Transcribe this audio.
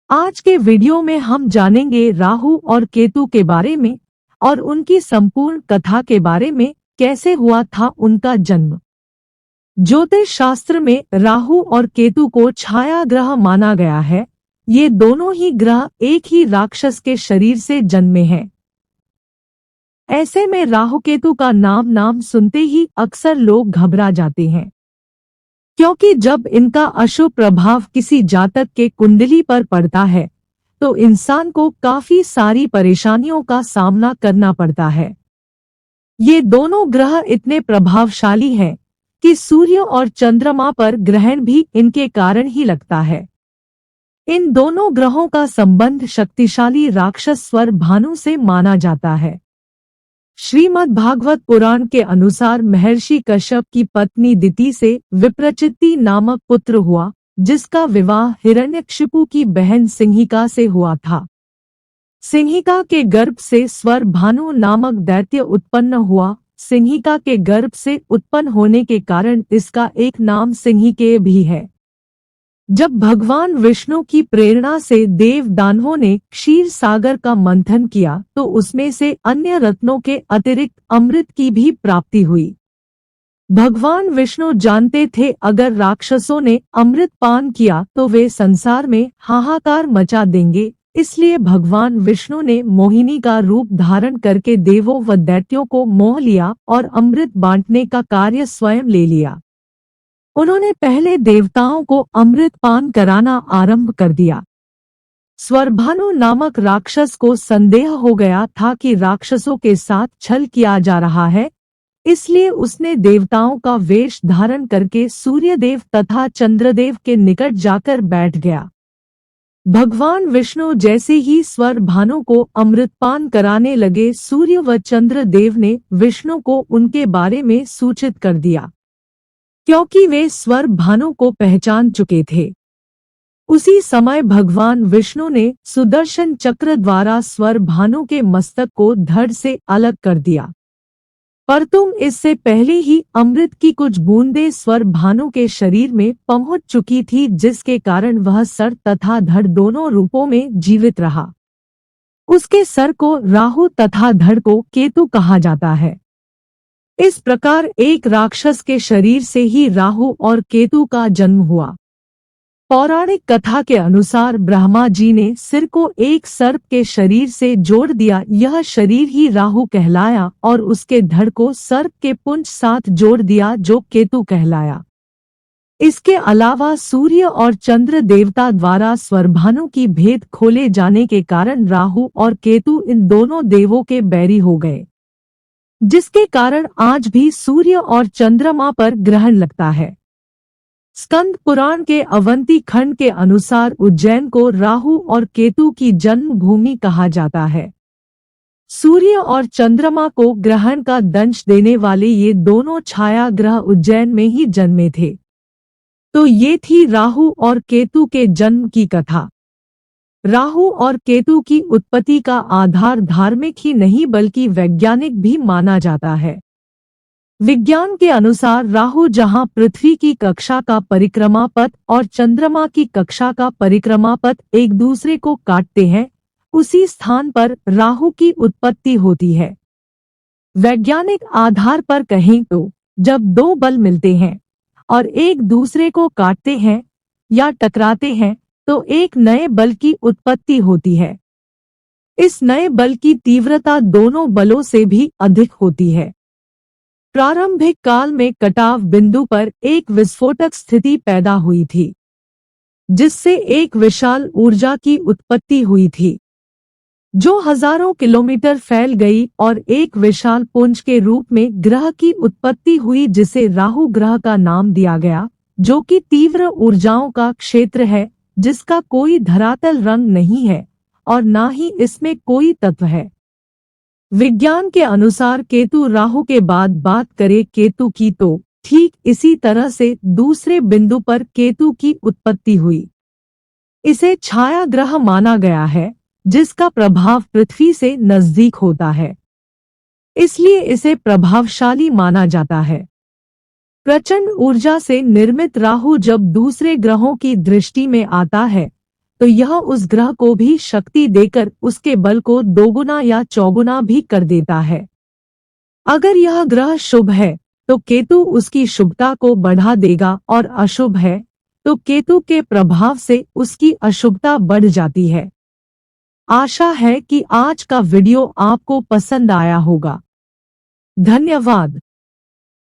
आज के वीडियो में हम जानेंगे राहु और केतु के बारे में और उनकी संपूर्ण कथा के बारे में, कैसे हुआ था उनका जन्म। ज्योतिष शास्त्र में राहु और केतु को छाया ग्रह माना गया है। ये दोनों ही ग्रह एक ही राक्षस के शरीर से जन्मे हैं। ऐसे में राहु केतु का नाम सुनते ही अक्सर लोग घबरा जाते हैं, क्योंकि जब इनका अशुभ प्रभाव किसी जातक के कुंडली पर पड़ता है तो इंसान को काफी सारी परेशानियों का सामना करना पड़ता है। ये दोनों ग्रह इतने प्रभावशाली हैं कि सूर्य और चंद्रमा पर ग्रहण भी इनके कारण ही लगता है। इन दोनों ग्रहों का संबंध शक्तिशाली राक्षस स्वर भानु से माना जाता है। श्रीमद् भागवत पुराण के अनुसार महर्षि कश्यप की पत्नी दिति से विप्रचित्ति नामक पुत्र हुआ, जिसका विवाह हिरण्यकशिपु की बहन सिंहिका से हुआ था। सिंहिका के गर्भ से स्वर भानु नामक दैत्य उत्पन्न हुआ। सिंहिका के गर्भ से उत्पन्न होने के कारण इसका एक नाम सिंहिकेय भी है। जब भगवान विष्णु की प्रेरणा से देव दानवों ने क्षीर सागर का मंथन किया तो उसमें से अन्य रत्नों के अतिरिक्त अमृत की भी प्राप्ति हुई। भगवान विष्णु जानते थे अगर राक्षसों ने अमृत पान किया तो वे संसार में हाहाकार मचा देंगे, इसलिए भगवान विष्णु ने मोहिनी का रूप धारण करके देवों व दैत्यों को मोह लिया और अमृत बांटने का कार्य स्वयं ले लिया। उन्होंने पहले देवताओं को अमृत पान कराना आरंभ कर दिया। स्वरभानु नामक राक्षस को संदेह हो गया था कि राक्षसों के साथ छल किया जा रहा है, इसलिए उसने देवताओं का वेश धारण करके सूर्यदेव तथा चंद्रदेव के निकट जाकर बैठ गया। भगवान विष्णु जैसे ही स्वरभानु को अमृतपान कराने लगे, सूर्य व चंद्रदेव ने विष्णु को उनके बारे में सूचित कर दिया, क्योंकि वे स्वर भानु को पहचान चुके थे। उसी समय भगवान विष्णु ने सुदर्शन चक्र द्वारा स्वर भानु के मस्तक को धड़ से अलग कर दिया, पर तुम इससे पहले ही अमृत की कुछ बूंदें स्वर भानु के शरीर में पहुंच चुकी थी, जिसके कारण वह सर तथा धड़ दोनों रूपों में जीवित रहा। उसके सर को राहु तथा धड़ को केतु कहा जाता है। इस प्रकार एक राक्षस के शरीर से ही राहु और केतु का जन्म हुआ। पौराणिक कथा के अनुसार ब्रह्मा जी ने सिर को एक सर्प के शरीर से जोड़ दिया। यह शरीर ही राहु कहलाया और उसके धड़ को सर्प के पुंज साथ जोड़ दिया, जो केतु कहलाया। इसके अलावा सूर्य और चंद्र देवता द्वारा स्वरभानु की भेद खोले जाने के कारण राहु और केतु इन दोनों देवों के बैरी हो गए, जिसके कारण आज भी सूर्य और चंद्रमा पर ग्रहण लगता है। स्कंद पुराण के अवंती खंड के अनुसार उज्जैन को राहु और केतु की जन्म भूमि कहा जाता है। सूर्य और चंद्रमा को ग्रहण का दंश देने वाले ये दोनों छाया ग्रह उज्जैन में ही जन्मे थे। तो ये थी राहु और केतु के जन्म की कथा। राहु और केतु की उत्पत्ति का आधार धार्मिक ही नहीं बल्कि वैज्ञानिक भी माना जाता है। विज्ञान के अनुसार राहु जहां पृथ्वी की कक्षा का परिक्रमा पथ और चंद्रमा की कक्षा का परिक्रमा पथ एक दूसरे को काटते हैं, उसी स्थान पर राहु की उत्पत्ति होती है। वैज्ञानिक आधार पर कहें तो जब दो बल मिलते हैं और एक दूसरे को काटते हैं या टकराते हैं तो एक नए बल की उत्पत्ति होती है। इस नए बल की तीव्रता दोनों बलों से भी अधिक होती है। प्रारंभिक काल में कटाव बिंदु पर एक विस्फोटक स्थिति पैदा हुई थी, जिससे एक विशाल ऊर्जा की उत्पत्ति हुई थी, जो हजारों किलोमीटर फैल गई और एक विशाल पुंज के रूप में ग्रह की उत्पत्ति हुई, जिसे राहु ग्रह का नाम दिया गया, जो कि तीव्र ऊर्जाओं का क्षेत्र है, जिसका कोई धरातल रंग नहीं है और ना ही इसमें कोई तत्व है। विज्ञान के अनुसार केतु राहु के बाद बात करें केतु की तो ठीक इसी तरह से दूसरे बिंदु पर केतु की उत्पत्ति हुई। इसे छाया ग्रह माना गया है, जिसका प्रभाव पृथ्वी से नजदीक होता है, इसलिए इसे प्रभावशाली माना जाता है। प्रचंड ऊर्जा से निर्मित राहु जब दूसरे ग्रहों की दृष्टि में आता है तो यह उस ग्रह को भी शक्ति देकर उसके बल को दोगुना या चौगुना भी कर देता है। अगर यह ग्रह शुभ है तो केतु उसकी शुभता को बढ़ा देगा, और अशुभ है तो केतु के प्रभाव से उसकी अशुभता बढ़ जाती है। आशा है कि आज का वीडियो आपको पसंद आया होगा। धन्यवाद।